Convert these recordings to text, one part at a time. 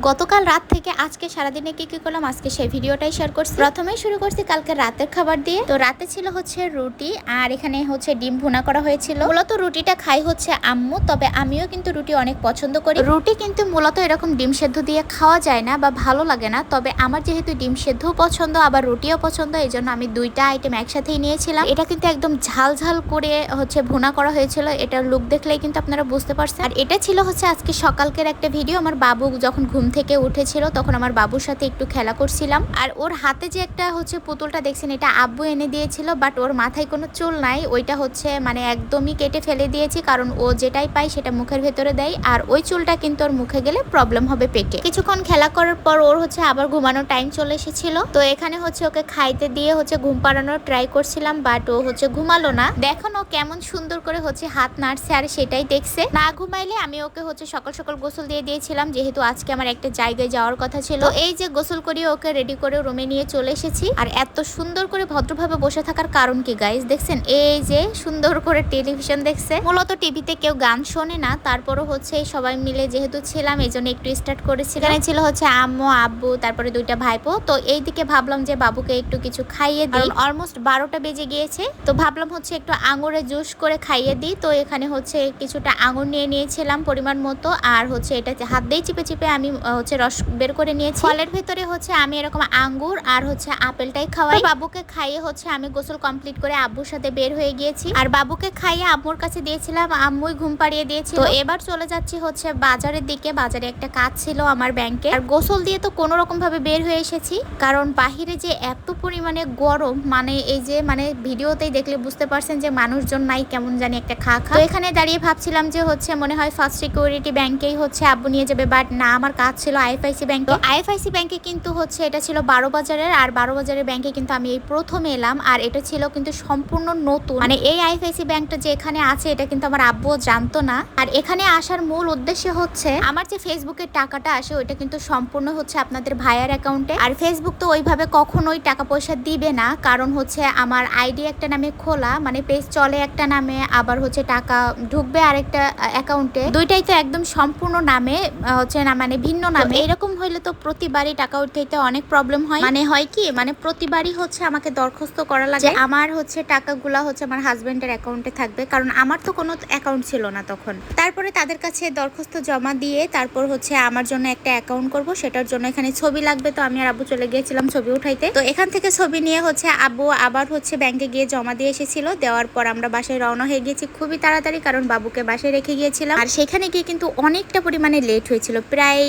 গতকাল রাত থেকে আজকে সারাদিনে কি করলাম আজকে সেই ভিডিওটাই শেয়ার করছি। প্রথমেই শুরু করছি কালকে রাতের খাবার দিয়ে। তো রাতে ছিল হচ্ছে রুটি আর এখানে হচ্ছে ডিম ভুনা করা হয়েছিল। মূলত রুটিটা খাই হচ্ছে আম্মু, তবে আমিও কিন্তু রুটি অনেক পছন্দ করি। রুটি কিন্তু মূলত এরকম ডিম সেদ্ধ দিয়ে খাওয়া যায় না বা ভালো লাগে না, তবে আমার যেহেতু ডিম সেদ্ধ পছন্দ আবার রুটিও পছন্দ, এই জন্য আমি দুইটা আইটেম একসাথেই নিয়েছিলাম। এটা কিন্তু একদম ঝাল ঝাল করে হচ্ছে ভুনা করা হয়েছিল, এটার লুক দেখলেই কিন্তু আপনারা বুঝতে পারছেন। আর এটা ছিল হচ্ছে আজকে সকালকের একটা ভিডিও। আমার বাবু যখন ঘুম থেকে উঠেছিল তখন আমার বাবুর সাথে একটু খেলা করছিলাম। আর ওর হাতে যে একটা হচ্ছে পুতুলটা দেখছেন, এটা আব্বু এনে দিয়েছিল, বাট ওর মাথায় কোনো চুল নাই, ওইটা হচ্ছে মানে একদমই কেটে ফেলে দিয়েছি, কারণ ও যেটাই পায় সেটা মুখের ভেতরে দেয়, আর ওই চুলটা কিন্তু ওর মুখে গেলে প্রবলেম হবে পেটে। কিছুক্ষণ খেলা করার পর ওর হচ্ছে আবার ঘুমানোর টাইম চলে এসেছিল। তো এখানে হচ্ছে ওকে খাইতে দিয়ে হচ্ছে ঘুম পাড়ানোর ট্রাই করছিলাম, বাট ও হচ্ছে ঘুমালো না। দেখুন ও কেমন সুন্দর করে হচ্ছে হাত নাড়ছে আর সেটাই দেখছে। না ঘুমাইলে আমি ওকে হচ্ছে সকাল সকাল গোসল দিয়ে দিয়েছিলাম, যেহেতু আজকে আমার একটা জায়গায় যাওয়ার কথা ছিল। এই যে গোসল করিয়ে ওকে রেডি করে রুমে নিয়ে চলে এসেছি। আর এত সুন্দর করে ভদ্রভাবে বসে থাকার কারণ কি গাইস দেখছেন, এই যে সুন্দর করে টেলিভিশন দেখছে। মূলত টিভিতে কেউ গান শোনে না, তারপরও হচ্ছে সবাই মিলে যেহেতু ছিলাম এই জন্য একটু স্টার্ট করেছি। এখানে ছিল হচ্ছে আম্মু আব্বু তারপরে দুইটা ভাইপো। তো এইদিকে ভাবলাম যে বাবুকে একটু কিছু খাইয়ে দিই, অলমোস্ট 12টা বেজে গিয়েছে। তো ভাবলাম হচ্ছে একটু আঙুরে জুস করে খাইয়ে দিই। তো এখানে হচ্ছে কিছুটা আঙুর নিয়ে নিয়েছিলাম পরিমাণ মতো, আর হচ্ছে এটা হাত দিয়ে চিপে চিপে আমি হচ্ছে রস বের করে নিয়েছি। ফলের ভেতরে হচ্ছে আমি এরকম আঙ্গুর আর হচ্ছে আপেলটাই খাওয়াই। বাবুকে খাইয়ে হচ্ছে আমি গোসল কমপ্লিট করে আব্বুর সাথে বের হয়ে গিয়েছি। আর বাবুকে খাইয়ে আম্মুর কাছে দিয়েছিলাম, আম্মুই ঘুম পাড়িয়ে দিয়েছি। তো এবার চলে যাচ্ছি হচ্ছে বাজারের দিকে। বাজারে একটা কাজ ছিল আমার ব্যাংকে। আর গোসল দিয়ে তো কোনো রকম ভাবে বের হয়ে এসেছি, কারণ বাহিরে যে এত পরিমাণে গরম, মানে এই যে মানে ভিডিওতেই দেখলে বুঝতে পারছেন যে মানুষজন নাই, কেমন জানি একটা খা খা। তো এখানে দাঁড়িয়ে ভাবছিলাম যে হচ্ছে মনে হয় ফার্স্ট সিকিউরিটি ব্যাংকেই হচ্ছে আব্বু নিয়ে যাবে, বাট না, আমার কাজ ছিল আইএফআইসি ব্যাংকে। আইএফআইসি ব্যাংকে কিন্তু হচ্ছে এটা ছিল 12 বাজারের, আর 12 বাজারের ব্যাংকে কিন্তু আমি এই প্রথম এলাম। আর এটা ছিল কিন্তু সম্পূর্ণ নতুন, মানে এই আইএফআইসি ব্যাংকটা যে এখানে আছে এটা কিন্তু আমার আব্বুও জানতো না। আর এখানে আসার মূল উদ্দেশ্য হচ্ছে আমার যে ফেসবুকের টাকাটা আসে ওইটা কিন্তু সম্পূর্ণ হচ্ছে আপনাদের ভাইয়ার অ্যাকাউন্টে। আর ফেসবুক তো ওইভাবে কখনোই টাকা পয়সা দিবে না, কারণ হচ্ছে আমার আইডি একটা নামে খোলা, মানে পেজ চলে একটা নামে, আবার হচ্ছে টাকা ঢুকবে আরেকটা অ্যাকাউন্টে, দুইটাই তো একদম সম্পূর্ণ নামে হচ্ছে না, মানে ভিন্ন নামে। এরকম হইলে তো প্রতিবারই টাকা উঠাইতে অনেক প্রবলেম হয়। মানে হয় কি, মানে প্রতিবারই হচ্ছে আমাকে দরখাস্ত করা লাগে আমার হচ্ছে টাকাগুলা হচ্ছে আমার হাজবেন্ডের অ্যাকাউন্টে থাকবে, কারণ আমার তো কোনো অ্যাকাউন্ট ছিল না তখন। তারপরে তাদের কাছে দরখাস্ত জমা দিয়ে তারপর হচ্ছে আমার জন্য একটা অ্যাকাউন্ট করব, সেটার জন্য এখানে ছবি লাগবে। তো আমি আর আব্বু চলে গিয়েছিলাম ছবি উঠাইতে। তো এখান থেকে ছবি নিয়ে হচ্ছে আব্বু আবার হচ্ছে ব্যাংকে গিয়ে জমা দিয়ে এসেছিল। দেওয়ার পর আমরা বাসায় রওনা হয়ে গিয়েছি খুবই তাড়াতাড়ি, কারণ বাবুকে বাসায় রেখে গিয়েছিলাম। আর সেখানে গিয়ে কিন্তু অনেকটা পরিমাণে লেট হয়েছিল, প্রায়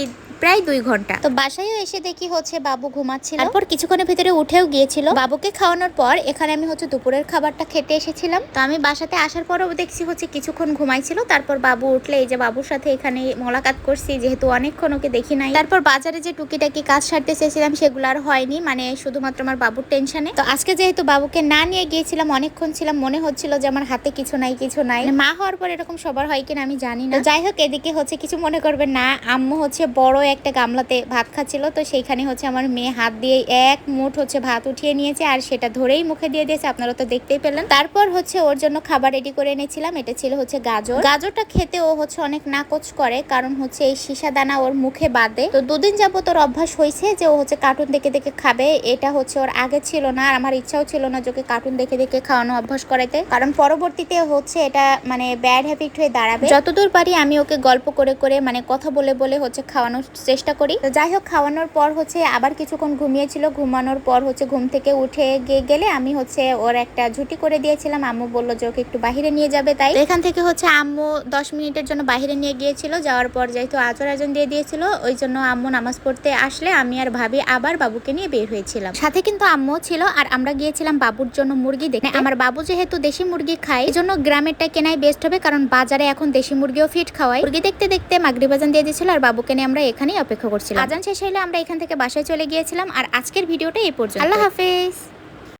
2 ঘন্টা। তো বাসায়ও এসে দেখি হচ্ছে বাবু ঘুমাচ্ছিল। তারপর কিছুক্ষণের ভিতরে উঠেও গিয়েছিল। বাবুকে খাওয়ানোর পর এখানে আমি হচ্ছে দুপুরের খাবারটা খেতে এসেছিলাম। তো আমি বাসাতে আসার পরও দেখছি হচ্ছে কিছুক্ষণ ঘুমাইছিল। তারপর বাবু উঠলে এই যে বাবুর সাথে এখানে মোলাকাত করছি, যেহেতু অনেকক্ষণ ওকে দেখি নাই। তারপর বাজারে যে টুকিটাকি কাজ সারতে চেয়েছিলাম সেগুলো আর হয়নি, মানে শুধুমাত্র আমার বাবুর টেনশনে। তো আজকে যেহেতু বাবুকে না নিয়ে গিয়েছিলাম, অনেকক্ষণ ছিলাম, মনে হচ্ছিল যে আমার হাতে কিছু নাই কিছু নাই। মা হওয়ার পর এরকম সবার হয় কিনা আমি জানি না। যাই হোক, এদিকে হচ্ছে কিছু মনে করবেন না, আম্মু হচ্ছে বড় একটা গামলাতে ভাত খাচ্ছিল। তো সেইখানে হচ্ছে আমার মেয়ে হাত দিয়ে এক মুঠ হচ্ছে ভাত উঠিয়ে নিয়েছে, আর সেটা ধরেই মুখে দিয়ে দিয়েছে, আপনারা তো দেখতেই পেলেন। তারপর হচ্ছে ওর জন্য খাবার রেডি করে এনেছিলাম, এটা ছিল হচ্ছে গাজর। গাজরটা খেতে ও হচ্ছে অনেক নাকচ করে, কারণ হচ্ছে এই সীসা দানা ওর মুখে বাঁধে। তো 2 দিন যাবত ওর অভ্যাস হয়েছে যে ও হচ্ছে কার্টুন দেখে দেখে খাবে। এটা হচ্ছে ওর আগে ছিল না, আর আমার ইচ্ছাও ছিল না যে কার্টুন দেখে দেখে খাওয়ানো অভ্যাস করাইতে, কারণ পরবর্তীতে হচ্ছে এটা মানে ব্যাড হ্যাবিট হয়ে দাঁড়াবে। যতদূর পারি আমি ওকে গল্প করে করে মানে কথা বলে বলে হচ্ছে খাওয়ানোর চেষ্টা করি। যাই হোক, খাওয়ানোর পর হচ্ছে আবার কিছুক্ষণ ঘুমিয়েছিল। ঘুমানোর পর হচ্ছে ঘুম থেকে উঠে গেলে আমি হচ্ছে ওর একটা ঝুটি করে দিয়েছিলাম। আম্মু বললো যে ওকে একটু বাহিরে নিয়ে যাবে, তাই এখান থেকে হচ্ছে আম্মু 10 মিনিটের জন্য বাহিরে নিয়ে গিয়েছিল। যাওয়ার পর যেহেতু আজর আজান দিয়ে দিয়েছিল, ওই জন্য আম্মু নামাজ পড়তে আসলে আমি আর ভাবি আবার বাবুকে নিয়ে বের হয়েছিলাম। সাথে কিন্তু আম্মু ছিল, আর আমরা গিয়েছিলাম বাবুর জন্য মুরগি দেখতে। আমার বাবু যেহেতু দেশি মুরগি খায়, এই জন্য গ্রামেরটা কেনাই বেস্ট হবে, কারণ বাজারে এখন দেশি মুরগিও ফিট খাওয়ায়। মুরগি দেখতে দেখতে মাগরিব আজান দিয়ে দিয়েছিল, আর বাবুকে নিয়ে আমরা এখানেই অপেক্ষা করছিলাম। আজান শেষ হলে আমরা এখান থেকে বাসায় চলে গিয়েছিলাম। আর আজকের ভিডিওটা এই পর্যন্ত। আল্লাহ হাফেজ।